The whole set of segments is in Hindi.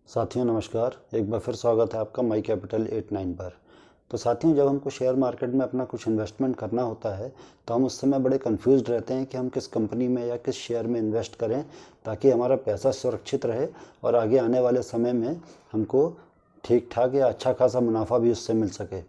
साथियों नमस्कार। एक बार फिर स्वागत है आपका माई कैपिटल 89 पर। तो साथियों, जब हमको शेयर मार्केट में अपना कुछ इन्वेस्टमेंट करना होता है तो हम उस समय बड़े कंफ्यूज रहते हैं कि हम किस कंपनी में या किस शेयर में इन्वेस्ट करें ताकि हमारा पैसा सुरक्षित रहे और आगे आने वाले समय में हमको ठीक ठाक या अच्छा खासा मुनाफा भी उससे मिल सके।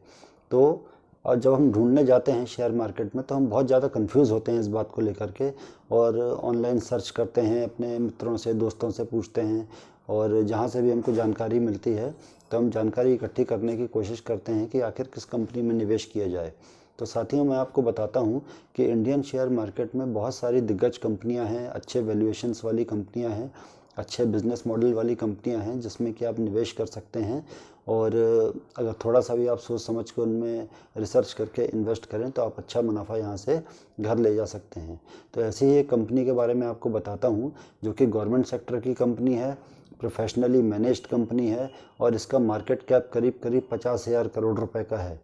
तो और जब हम ढूंढने जाते हैं शेयर मार्केट में तो हम बहुत ज़्यादा कंफ्यूज होते हैं इस बात को लेकर के, और ऑनलाइन सर्च करते हैं, अपने मित्रों से दोस्तों से पूछते हैं, और जहाँ से भी हमको जानकारी मिलती है तो हम जानकारी इकट्ठी करने की कोशिश करते हैं कि आखिर किस कंपनी में निवेश किया जाए। तो साथियों, मैं आपको बताता हूँ कि इंडियन शेयर मार्केट में बहुत सारी दिग्गज कंपनियाँ हैं, अच्छे वैल्यूएशंस वाली कंपनियाँ हैं, अच्छे बिजनेस मॉडल वाली कंपनियां हैं जिसमें कि आप निवेश कर सकते हैं। और अगर थोड़ा सा भी आप सोच समझ कर उनमें रिसर्च करके इन्वेस्ट करें तो आप अच्छा मुनाफा यहाँ से घर ले जा सकते हैं। तो ऐसी ही एक कंपनी के बारे में आपको बताता हूँ जो कि गवर्नमेंट सेक्टर की कंपनी है, प्रोफेशनली मैनेज्ड कंपनी है, और इसका मार्केट कैप करीब करीब 50,000 करोड़ रुपए का है।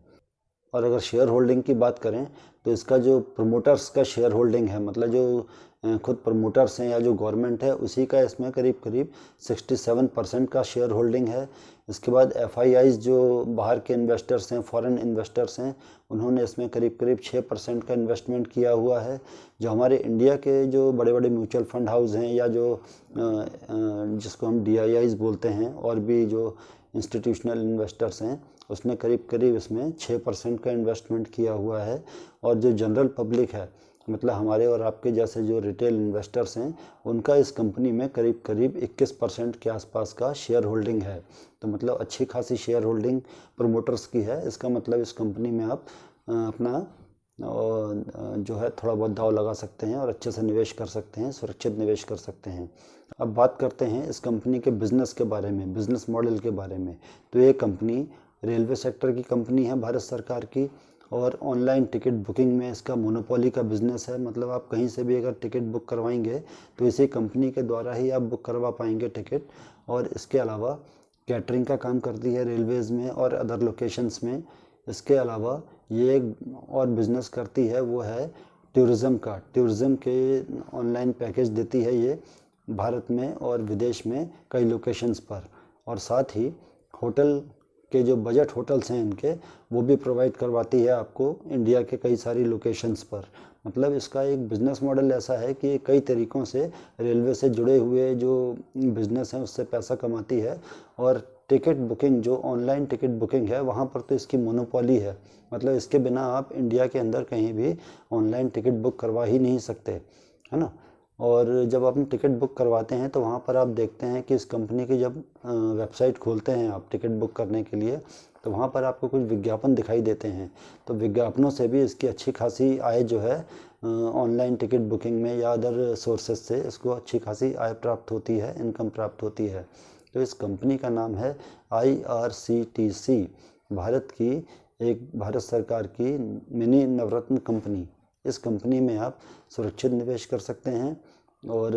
और अगर शेयर होल्डिंग की बात करें तो इसका जो प्रमोटर्स का शेयर होल्डिंग है, मतलब जो खुद प्रमोटर्स हैं या जो गवर्नमेंट है, उसी का इसमें करीब करीब 67% का शेयर होल्डिंग है। इसके बाद एफआईआईज जो बाहर के इन्वेस्टर्स हैं, फॉरेन इन्वेस्टर्स हैं, उन्होंने इसमें करीब करीब 6% का इन्वेस्टमेंट किया हुआ है। जो हमारे इंडिया के जो बड़े बड़े म्यूचुअल फंड हाउस हैं या जो जिसको हम डीआईआईज बोलते हैं, और भी जो इंस्टीट्यूशनल इन्वेस्टर्स हैं, उसने करीब करीब इसमें 6% का इन्वेस्टमेंट किया हुआ है। और जो जनरल पब्लिक है, मतलब हमारे और आपके जैसे जो रिटेल इन्वेस्टर्स हैं, उनका इस कंपनी में करीब करीब 21% के आसपास का शेयर होल्डिंग है। तो मतलब अच्छी खासी शेयर होल्डिंग प्रमोटर्स की है। इसका मतलब इस कंपनी में आप अपना जो है थोड़ा बहुत दाव लगा सकते हैं और अच्छे से निवेश कर सकते हैं, सुरक्षित निवेश कर सकते हैं। अब बात करते हैं इस कंपनी के बिज़नेस के बारे में, बिज़नेस मॉडल के बारे में। तो ये कंपनी रेलवे सेक्टर की कंपनी है, भारत सरकार की, और ऑनलाइन टिकट बुकिंग में इसका मोनोपोली का बिज़नेस है। मतलब आप कहीं से भी अगर टिकट बुक करवाएंगे तो इसी कंपनी के द्वारा ही आप बुक करवा पाएंगे टिकट। और इसके अलावा कैटरिंग का काम करती है रेलवेज़ में और अदर लोकेशंस में। इसके अलावा ये एक और बिज़नेस करती है, वो है टूरिज़्म का। टूरिज़्म के ऑनलाइन पैकेज देती है ये भारत में और विदेश में कई लोकेशंस पर। और साथ ही होटल के जो बजट होटल्स हैं इनके, वो भी प्रोवाइड करवाती है आपको इंडिया के कई सारी लोकेशंस पर। मतलब इसका एक बिज़नेस मॉडल ऐसा है कि कई तरीक़ों से रेलवे से जुड़े हुए जो बिज़नेस हैं उससे पैसा कमाती है। और टिकट बुकिंग, जो ऑनलाइन टिकट बुकिंग है, वहाँ पर तो इसकी मोनोपोली है। मतलब इसके बिना आप इंडिया के अंदर कहीं भी ऑनलाइन टिकट बुक करवा ही नहीं सकते, है ना। और जब आप टिकट बुक करवाते हैं तो वहाँ पर आप देखते हैं कि इस कंपनी की जब वेबसाइट खोलते हैं आप टिकट बुक करने के लिए, तो वहाँ पर आपको कुछ विज्ञापन दिखाई देते हैं। तो विज्ञापनों से भी इसकी अच्छी खासी आय जो है ऑनलाइन टिकट बुकिंग में या अदर सोर्सेज से इसको अच्छी खासी आय प्राप्त होती है, इनकम प्राप्त होती है। तो इस कंपनी का नाम है IRCTC, भारत सरकार की मिनी नवरत्न कंपनी। इस कंपनी में आप सुरक्षित निवेश कर सकते हैं। और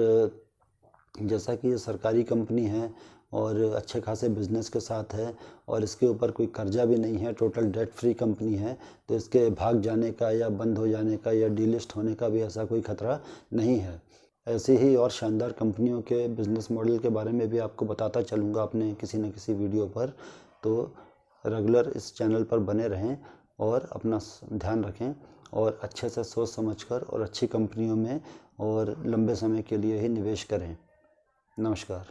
जैसा कि ये सरकारी कंपनी है और अच्छे खासे बिजनेस के साथ है, और इसके ऊपर कोई कर्जा भी नहीं है, टोटल डेट फ्री कंपनी है, तो इसके भाग जाने का या बंद हो जाने का या डीलिस्ट होने का भी ऐसा कोई खतरा नहीं है। ऐसी ही और शानदार कंपनियों के बिज़नेस मॉडल के बारे में भी आपको बताता चलूँगा अपने किसी न किसी वीडियो पर। तो रेगुलर इस चैनल पर बने रहें और अपना ध्यान रखें, और अच्छे से सोच समझकर और अच्छी कंपनियों में और लंबे समय के लिए ही निवेश करें। नमस्कार।